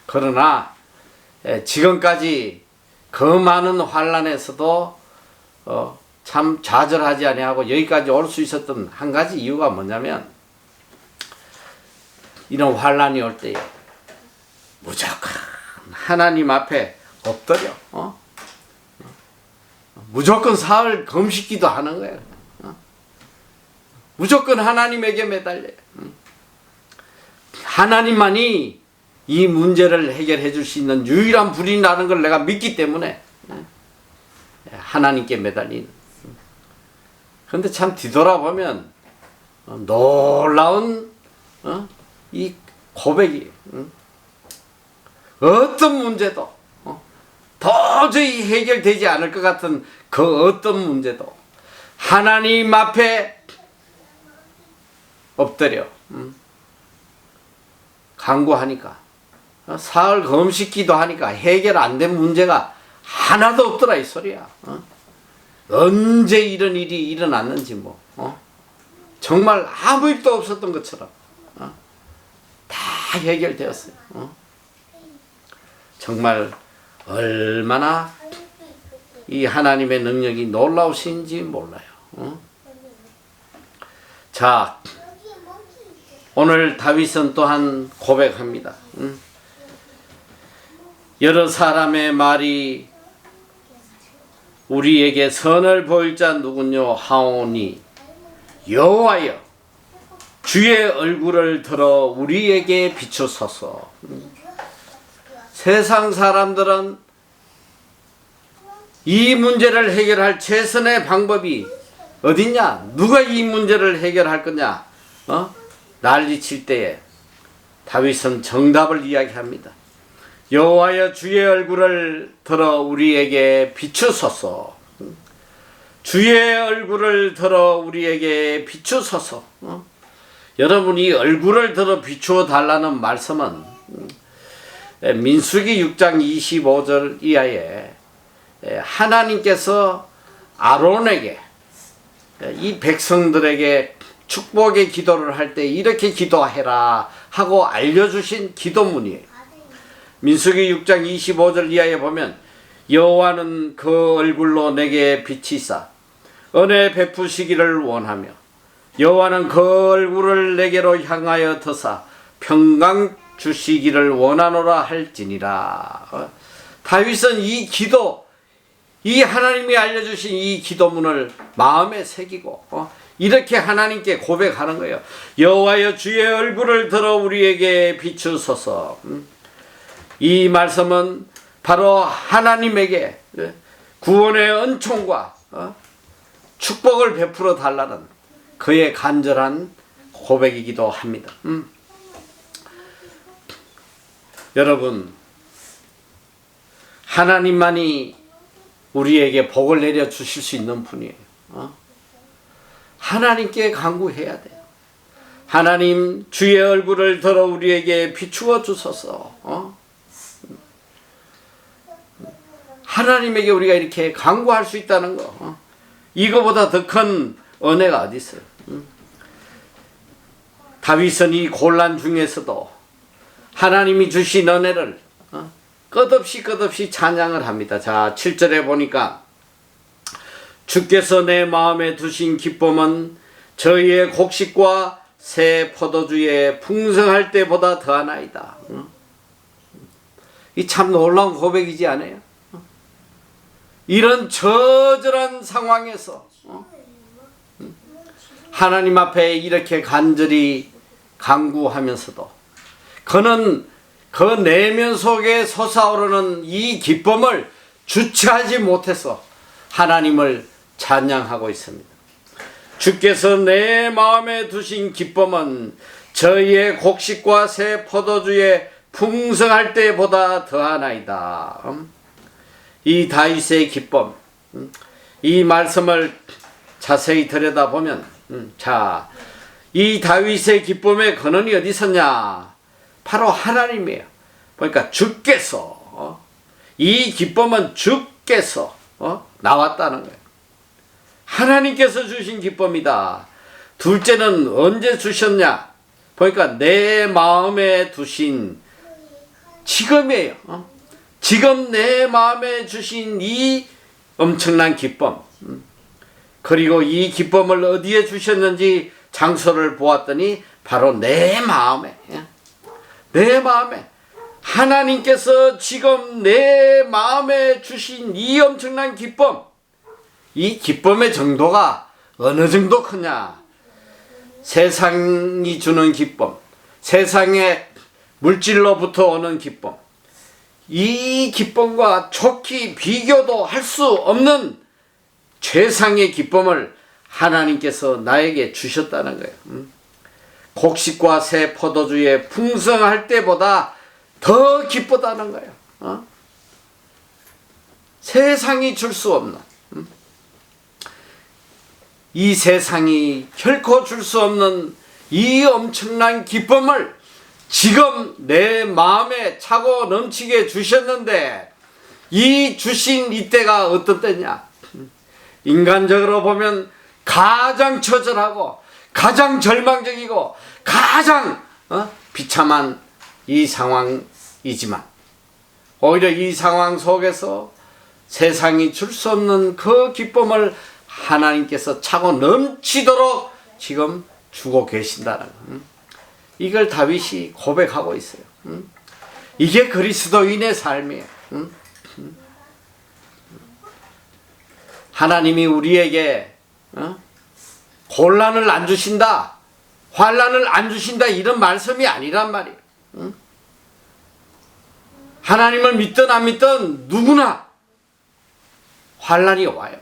[SPEAKER 1] 그러나 지금까지 그 많은 환난에서도 참 좌절하지 아니하고 여기까지 올 수 있었던 한 가지 이유가 뭐냐면, 이런 환난이 올 때에 무조건 하나님 앞에 엎드려 무조건 사흘 금식기도 하는 거예요. 무조건 하나님에게 매달려. 하나님만이 이 문제를 해결해 줄 수 있는 유일한 분이라는 걸 내가 믿기 때문에 하나님께 매달린. 그런데 참 뒤돌아보면 놀라운 이 고백이, 어떤 문제도 도저히 해결되지 않을 것 같은 그 어떤 문제도 하나님 앞에 엎드려 간구하니까, 사흘 금식기도 하니까 해결 안 된 문제가 하나도 없더라 이 소리야. 언제 이런 일이 일어났는지 정말 아무 일도 없었던 것처럼 다 해결되었어요. 정말 얼마나 이 하나님의 능력이 놀라우신지 몰라요. 자, 오늘 다윗은 또한 고백합니다. 여러 사람의 말이 우리에게 선을 보일 자 누구뇨 하오니 여호와여 주의 얼굴을 들어 우리에게 비추소서. 세상 사람들은 이 문제를 해결할 최선의 방법이 어딨냐? 누가 이 문제를 해결할 거냐? 난리칠 때에 다윗은 정답을 이야기합니다. 여호와여 주의 얼굴을 들어 우리에게 비추소서. 주의 얼굴을 들어 우리에게 비추소서. 여러분이 얼굴을 들어 비추어 달라는 말씀은 민수기 6장 25절 이하에 하나님께서 아론에게, 이 백성들에게 축복의 기도를 할 때 이렇게 기도해라 하고 알려주신 기도문이에요. 민수기 6장 25절 이하에 보면 여호와는 그 얼굴로 내게 비치사 은혜 베푸시기를 원하며 여호와는 그 얼굴을 내게로 향하여 드사 평강 주시기를 원하노라 할지니라. 다윗은 이 기도, 이 하나님이 알려주신 이 기도문을 마음에 새기고 이렇게 하나님께 고백하는 거예요. 여호와여 주의 얼굴을 들어 우리에게 비추소서. 이 말씀은 바로 하나님에게 구원의 은총과 축복을 베풀어 달라는 그의 간절한 고백이기도 합니다. 여러분, 하나님만이 우리에게 복을 내려 주실 수 있는 분이에요. 하나님께 간구해야 돼요. 하나님 주의 얼굴을 들어 우리에게 비추어 주소서. 하나님에게 우리가 이렇게 간구할 수 있다는 거, 이거보다 더 큰 은혜가 어디 있어요? 다윗은 이 곤란 중에서도 하나님이 주신 은혜를 끝없이 찬양을 합니다. 자, 7절에 보니까 주께서 내 마음에 두신 기쁨은 저희의 곡식과 새 포도주에 풍성할 때보다 더하나이다. 이 참 놀라운 고백이지 않아요? 이런 처절한 상황에서 하나님 앞에 이렇게 간절히 간구하면서도 그는 그 내면 속에 솟아오르는 이 기쁨을 주체하지 못해서 하나님을 찬양하고 있습니다. 주께서 내 마음에 두신 기쁨은 저희의 곡식과 새 포도주에 풍성할 때보다 더하나이다. 이 다윗의 기쁨, 이 말씀을 자세히 들여다보면 자, 이 다윗의 기쁨의 근원이 어디 있었냐? 바로 하나님이에요. 그러니까 주께서, 이 기쁨은 주께서 나왔다는 거예요. 하나님께서 주신 기쁨이다. 둘째는 언제 주셨냐? 보니까 내 마음에 두신 지금이에요. 지금 내 마음에 주신 이 엄청난 기쁨, 그리고 이 기쁨을 어디에 주셨는지 장소를 보았더니 바로 내 마음에, 내 마음에 하나님께서 지금 내 마음에 주신 이 엄청난 기쁨, 이 기쁨의 정도가 어느 정도 크냐? 세상이 주는 기쁨, 세상의 물질로부터 오는 기쁨, 이 기쁨과 좋게 비교도 할 수 없는 최상의 기쁨을 하나님께서 나에게 주셨다는 거예요. 곡식과 새 포도주에 풍성할 때보다 더 기쁘다는 거예요. 세상이 줄 수 없는, 이 세상이 결코 줄 수 없는 이 엄청난 기쁨을 지금 내 마음에 차고 넘치게 주셨는데, 이 주신 이때가 어떤 때냐? 인간적으로 보면 가장 처절하고 가장 절망적이고 가장 비참한 이 상황이지만, 오히려 이 상황 속에서 세상이 줄 수 없는 그 기쁨을 하나님께서 차고 넘치도록 지금 주고 계신다는 거. 이걸 다윗이 고백하고 있어요. 이게 그리스도인의 삶이에요. 하나님이 우리에게 곤란을 안 주신다, 환난을 안 주신다, 이런 말씀이 아니란 말이에요. 하나님을 믿든 안 믿든 누구나 환난이 와요.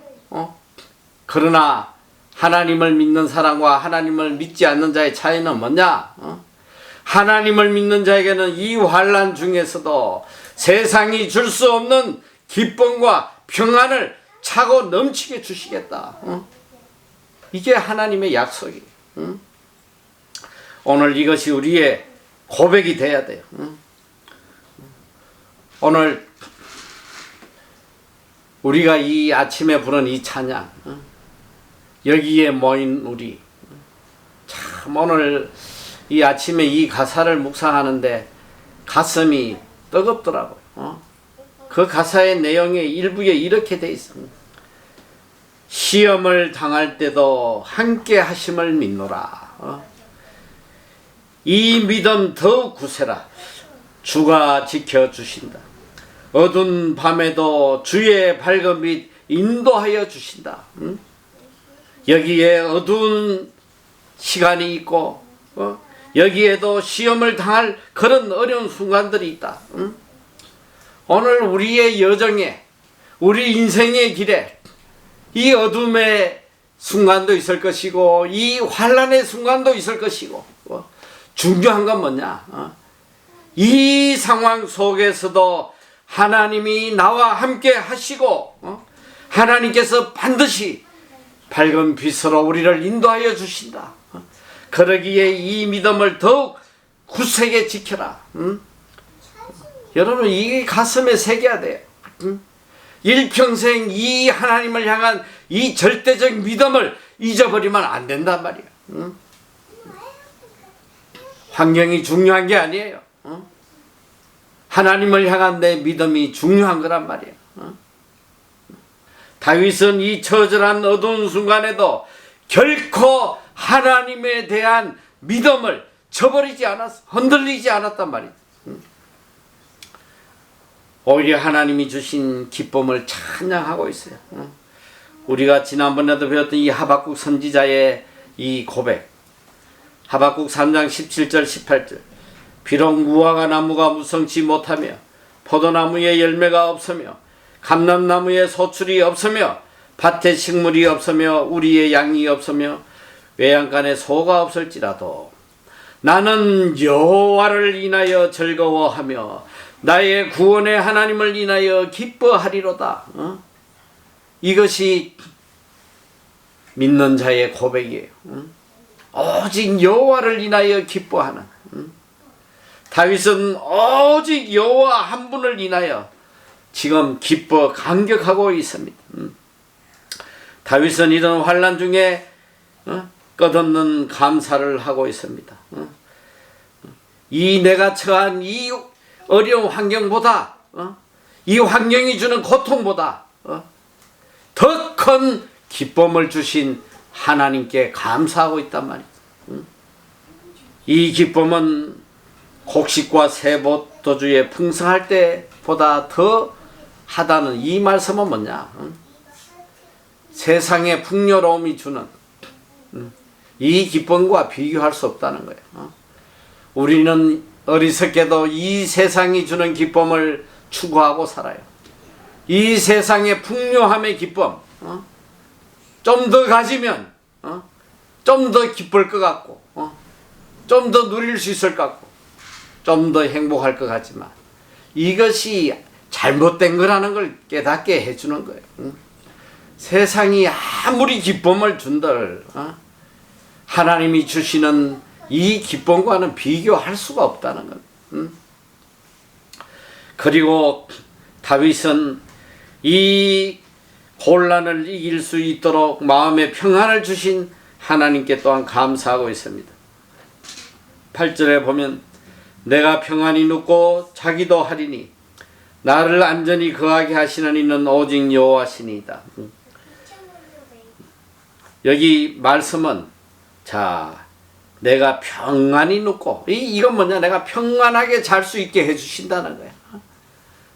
[SPEAKER 1] 그러나 하나님을 믿는 사람과 하나님을 믿지 않는 자의 차이는 뭐냐? 하나님을 믿는 자에게는 이 환난 중에서도 세상이 줄 수 없는 기쁨과 평안을 차고 넘치게 주시겠다. 이게 하나님의 약속이에요. 오늘 이것이 우리의 고백이 돼야 돼요. 오늘 우리가 이 아침에 부른 이 찬양, 여기에 모인 우리, 참 오늘 이 아침에 이 가사를 묵상하는데 가슴이 뜨겁더라고요. 그 가사의 내용의 일부에 이렇게 돼 있습니다. 시험을 당할 때도 함께 하심을 믿노라. 이 믿음 더욱 굳세라. 주가 지켜주신다. 어두운 밤에도 주의 밝은 빛 인도하여 주신다. 여기에 어두운 시간이 있고, 여기에도 시험을 당할 그런 어려운 순간들이 있다. 오늘 우리의 여정에, 우리 인생의 길에 이 어둠의 순간도 있을 것이고 이 환난의 순간도 있을 것이고, 중요한 건 뭐냐? 이 상황 속에서도 하나님이 나와 함께 하시고 하나님께서 반드시 밝은 빛으로 우리를 인도하여 주신다. 그러기에 이 믿음을 더욱 굳세게 지켜라. 여러분, 이 가슴에 새겨야 돼요. 일평생 이 하나님을 향한 이 절대적 믿음을 잊어버리면 안 된단 말이에요. 환경이 중요한 게 아니에요. 하나님을 향한 내 믿음이 중요한 거란 말이에요. 다윗은 이 처절한 어두운 순간에도 결코 하나님에 대한 믿음을 저버리지 않았어. 흔들리지 않았단 말이에요. 오히려 하나님이 주신 기쁨을 찬양하고 있어요. 우리가 지난번에도 배웠던 이 하박국 선지자의 이 고백, 하박국 3장 17절 18절. 비록 무화과 나무가 무성치 못하며 포도나무에 열매가 없으며 감람나무에 소출이 없으며 밭에 식물이 없으며 우리의 양이 없으며 외양간에 소가 없을지라도 나는 여호와를 인하여 즐거워하며 나의 구원의 하나님을 인하여 기뻐하리로다. 이것이 믿는 자의 고백이에요. 오직 여호와를 인하여 기뻐하는. 다윗은 오직 여호와 한 분을 인하여 지금 기뻐 감격하고 있습니다. 다윗은 이런 환난 중에 끝없는 감사를 하고 있습니다. 이 내가 처한 이 어려운 환경보다 이 환경이 주는 고통보다 더 큰 기쁨을 주신 하나님께 감사하고 있단 말이죠. 이 기쁨은 곡식과 세보도주에 풍성할 때보다 더 하다는 이 말씀은 뭐냐? 세상의 풍요로움이 주는 이 기쁨과 비교할 수 없다는 거예요. 우리는 어리석게도 이 세상이 주는 기쁨을 추구하고 살아요. 이 세상의 풍요함의 기쁨, 좀 더 가지면 좀 더 기쁠 것 같고, 좀 더 누릴 수 있을 것 같고, 좀 더 행복할 것 같지만 이것이 잘못된 거라는 걸 깨닫게 해주는 거예요. 세상이 아무리 기쁨을 준들 하나님이 주시는 이 기쁨과는 비교할 수가 없다는 것. 그리고 다윗은 이 곤란을 이길 수 있도록 마음의 평안을 주신 하나님께 또한 감사하고 있습니다. 8절에 보면 내가 평안히 눕고 자기도 하리니 나를 안전히 거하게 하시는 이는 오직 여호와시니이다. 여기 말씀은 내가 평안히 눕고 이건 뭐냐? 내가 평안하게 잘 수 있게 해주신다는 거야.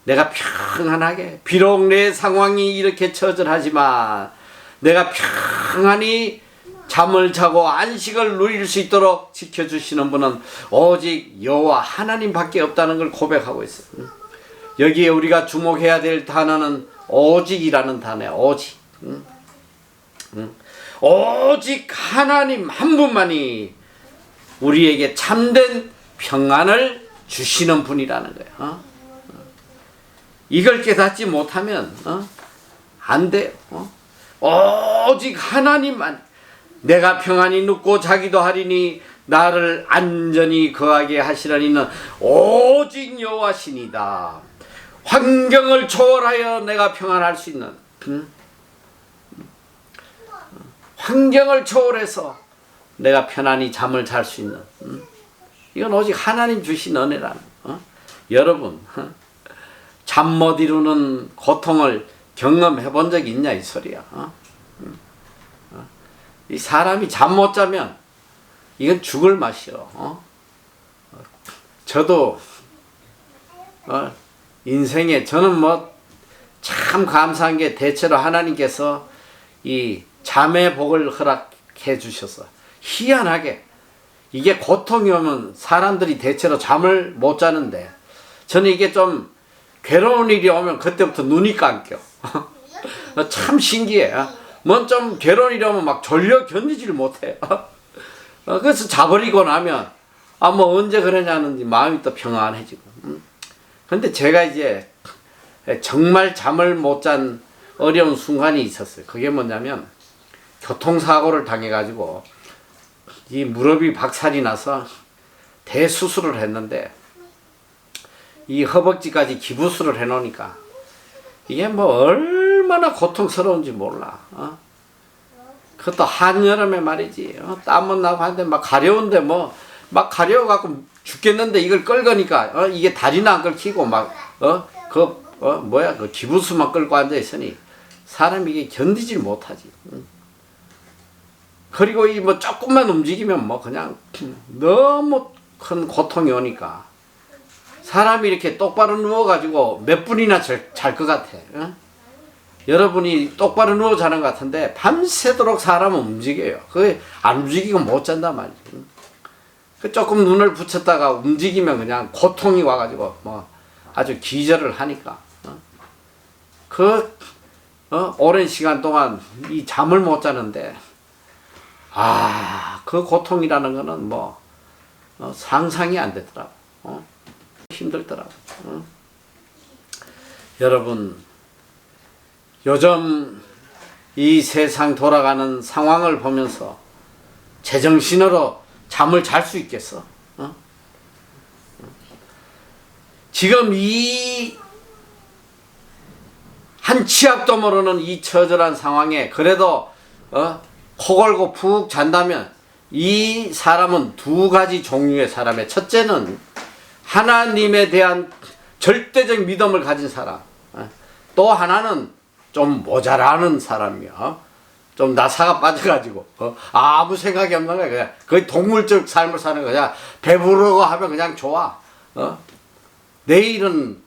[SPEAKER 1] 내가 평안하게, 비록 내 상황이 이렇게 처절하지만 내가 평안히 잠을 자고 안식을 누릴 수 있도록 지켜주시는 분은 오직 여호와 하나님밖에 없다는 걸 고백하고 있어요. 여기에 우리가 주목해야 될 단어는 오직이라는 단어예요. 오직. 오직 하나님 한 분만이 우리에게 참된 평안을 주시는 분이라는 거예요. 이걸 깨닫지 못하면 안 돼요. 오직 하나님만. 내가 평안히 눕고 자기도 하리니 나를 안전히 거하게 하시라니는 오직 여호와시니다. 환경을 초월하여 내가 평안할 수 있는, 환경을 초월해서 내가 편안히 잠을 잘 수 있는, 이건 오직 하나님 주신 은혜라는. 여러분, 잠 못 이루는 고통을 경험해 본 적이 있냐 이 소리야. 이 사람이 잠 못 자면 이건 죽을 맛이요. 저도 인생에 저는 참 감사한 게 대체로 하나님께서 이 잠의 복을 허락해 주셔서 희한하게 이게 고통이 오면 사람들이 대체로 잠을 못 자는데 저는 이게 좀 괴로운 일이 오면 그때부터 눈이 감겨. 참 신기해. 좀 괴로운 일이 오면 막 졸려 견디지를 못해. 그래서 자버리고 나면 언제 그러냐는지 마음이 또 평안해지고. 근데 제가 이제 정말 잠을 못 잔 어려운 순간이 있었어요. 그게 뭐냐면 교통사고를 당해가지고 이 무릎이 박살이 나서 대수술을 했는데 이 허벅지까지 기부술을 해놓으니까 이게 얼마나 고통스러운지 몰라. 그것도 한여름에 말이지. 땀은 나고 하는데 막 가려운데 막 가려워갖고 죽겠는데 이걸 끌거니까 이게 다리는 안 끌히고 그 기부수만 끌고 앉아있으니 사람이 이게 견디질 못하지. 그리고 이 조금만 움직이면 그냥 너무 큰 고통이 오니까 사람이 이렇게 똑바로 누워가지고 몇 분이나 잘 것 같아. 여러분이 똑바로 누워 자는 것 같은데 밤새도록 사람은 움직여요. 그게 안 움직이고 못 잔단 말이지. 조금 눈을 붙였다가 움직이면 그냥 고통이 와가지고 아주 기절을 하니까. 오랜 시간 동안 이 잠을 못 자는데 그 고통이라는 거는 상상이 안 되더라고. 힘들더라고. 여러분, 요즘 이 세상 돌아가는 상황을 보면서 제정신으로 잠을 잘 수 있겠어? 지금 이 한 치 앞도 모르는 이 처절한 상황에 그래도 코 골고 푹 잔다면 이 사람은 두 가지 종류의 사람이에요. 첫째는 하나님에 대한 절대적 믿음을 가진 사람. 또 하나는 좀 모자라는 사람이야. 좀 나사가 빠져가지고 아무 생각이 없는 거야. 그냥 거의 동물적 삶을 사는 거야. 배부르고 하면 그냥 좋아. 내일은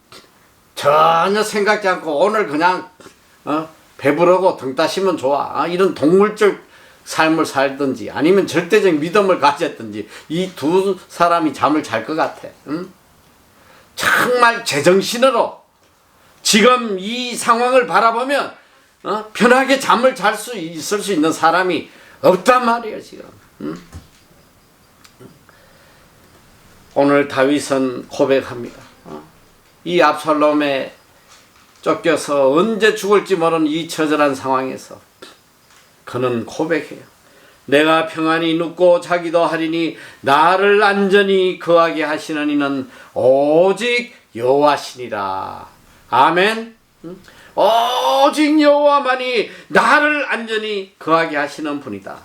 [SPEAKER 1] 전혀 생각지 않고 오늘 그냥 배부르고 등 따시면 좋아. 이런 동물적 삶을 살든지 아니면 절대적 믿음을 가졌든지 이 두 사람이 잠을 잘 것 같아. 정말 제정신으로 지금 이 상황을 바라보면 편하게 잠을 잘 수 있을 수 있는 사람이 없단 말이에요 지금. 오늘 다윗은 고백합니다. 이 압살롬에 쫓겨서 언제 죽을지 모르는 이 처절한 상황에서 그는 고백해요. 내가 평안히 눕고 자기도 하리니 나를 안전히 거하게 하시는 이는 오직 여호와시니라. 아멘. 오직 여호와만이 나를 안전히 거하게 하시는 분이다.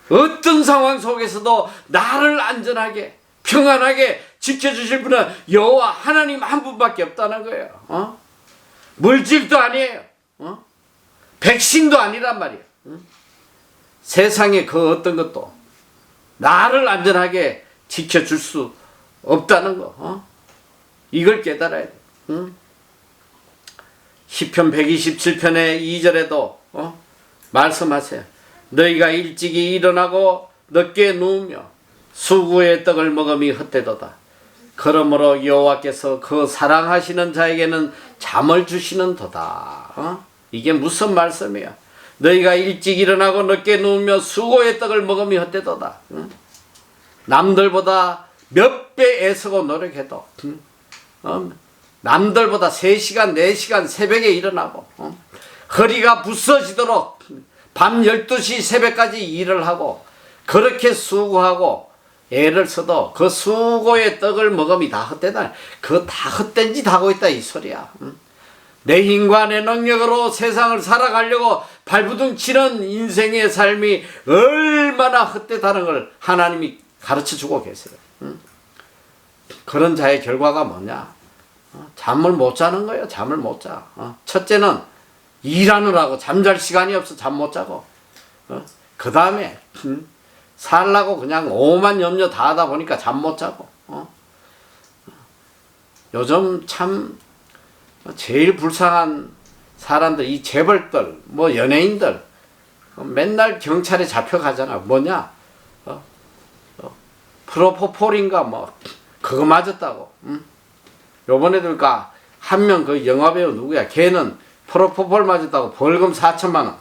[SPEAKER 1] 어떤 상황 속에서도 나를 안전하게 평안하게 지켜주실 분은 여호와 하나님 한 분밖에 없다는 거예요. 물질도 아니에요. 백신도 아니란 말이에요. 세상에 그 어떤 것도 나를 안전하게 지켜줄 수 없다는 거. 이걸 깨달아야 돼. 시편 127편의 2절에도 말씀하세요. 너희가 일찍이 일어나고 늦게 누우며 수구의 떡을 먹음이 헛되도다. 그러므로 여호와께서 그 사랑하시는 자에게는 잠을 주시는 도다. 이게 무슨 말씀이야? 너희가 일찍 일어나고 늦게 누우며 수고의 떡을 먹음이 헛되도다. 남들보다 몇 배 애쓰고 노력해도 남들보다 3시간 4시간 새벽에 일어나고 허리가 부서지도록 밤 12시 새벽까지 일을 하고 그렇게 수고하고 애를 써도 그 수고의 떡을 먹음이 다 헛되다. 그거 다 헛된 짓 하고 있다 이 소리야. 내 힘과 내 능력으로 세상을 살아가려고 발부둥 치는 인생의 삶이 얼마나 헛되다는 걸 하나님이 가르쳐주고 계세요. 그런 자의 결과가 뭐냐? 잠을 못 자는 거예요. 잠을 못 자. 첫째는 일하느라고 잠잘 시간이 없어 잠 못 자고 그 다음에 살라고 그냥 오만 염려 다 하다 보니까 잠 못 자고 요즘 참 제일 불쌍한 사람들 이 재벌들 뭐 연예인들 맨날 경찰에 잡혀가잖아. 뭐냐 프로포폴인가 뭐 그거 맞았다고. 요번에도 한 명 그 영화배우 누구야? 걔는 프로포폴 맞았다고 벌금 4천만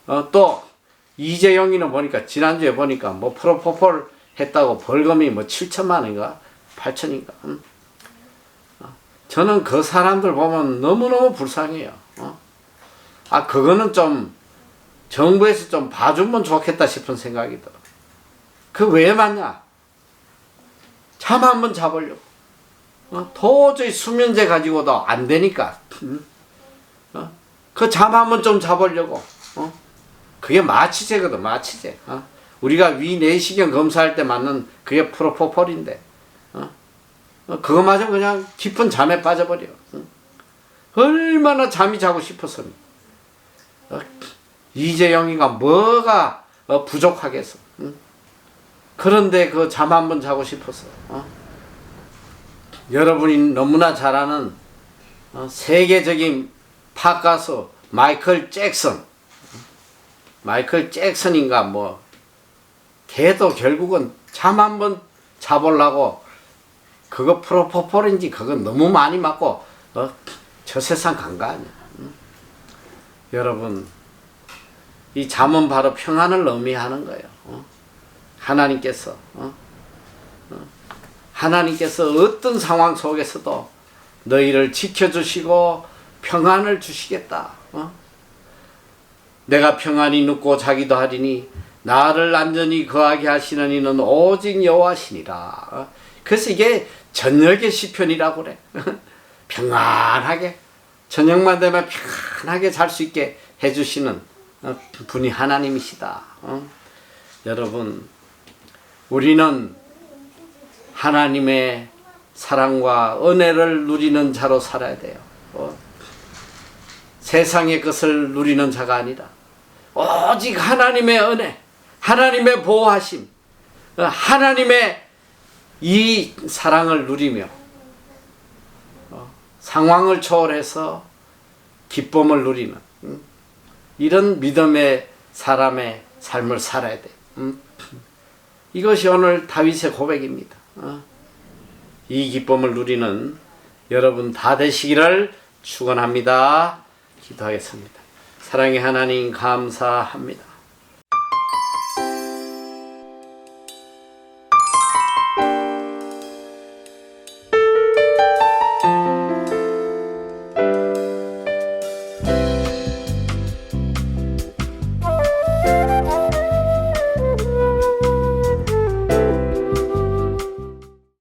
[SPEAKER 1] 원. 또 이재영이는 보니까 지난주에 보니까 뭐 프로포폴 했다고 벌금이 뭐 7천만 원인가 8천인가. 저는 그 사람들 보면 너무너무 불쌍해요. 그거는 좀 정부에서 좀 봐주면 좋겠다 싶은 생각이 들어. 그 왜 맞냐? 잠 한번 자보려고. 도저히 수면제 가지고도 안 되니까. 그 잠 한번 좀 자보려고. 그게 마취제거든, 마취제. 우리가 위 내시경 검사할 때 맞는 그게 프로포폴인데. 그거 맞으면 그냥 깊은 잠에 빠져버려. 얼마나 잠이 자고 싶었습니까? 이재영이가 뭐가 부족하겠어. 그런데 그 잠 한번 자고 싶었어. 여러분이 너무나 잘 아는 세계적인 팝 가수 마이클 잭슨인가 뭐 걔도 결국은 잠 한번 자보려고 그거 프로포폴인지 그거 너무 많이 맞고 저 세상 간 거 아니야. 여러분 이 잠은 바로 평안을 의미하는 거예요. 하나님께서 어떤 상황 속에서도 너희를 지켜주시고 평안을 주시겠다. 내가 평안히 눕고 자기도 하리니 나를 안전히 거하게 하시는 이는 오직 여호와시니라. 그래서 이게 저녁의 시편이라고 그래. 평안하게 저녁만 되면 평안하게 잘 수 있게 해주시는 분이 하나님이시다. 여러분 우리는 하나님의 사랑과 은혜를 누리는 자로 살아야 돼요. 세상의 것을 누리는 자가 아니라 오직 하나님의 은혜, 하나님의 보호하심, 하나님의 이 사랑을 누리며 상황을 초월해서 기쁨을 누리는 이런 믿음의 사람의 삶을 살아야 돼. 이것이 오늘 다윗의 고백입니다. 이 기쁨을 누리는 여러분 다 되시기를 축원합니다. 기도하겠습니다. 사랑의 하나님 감사합니다.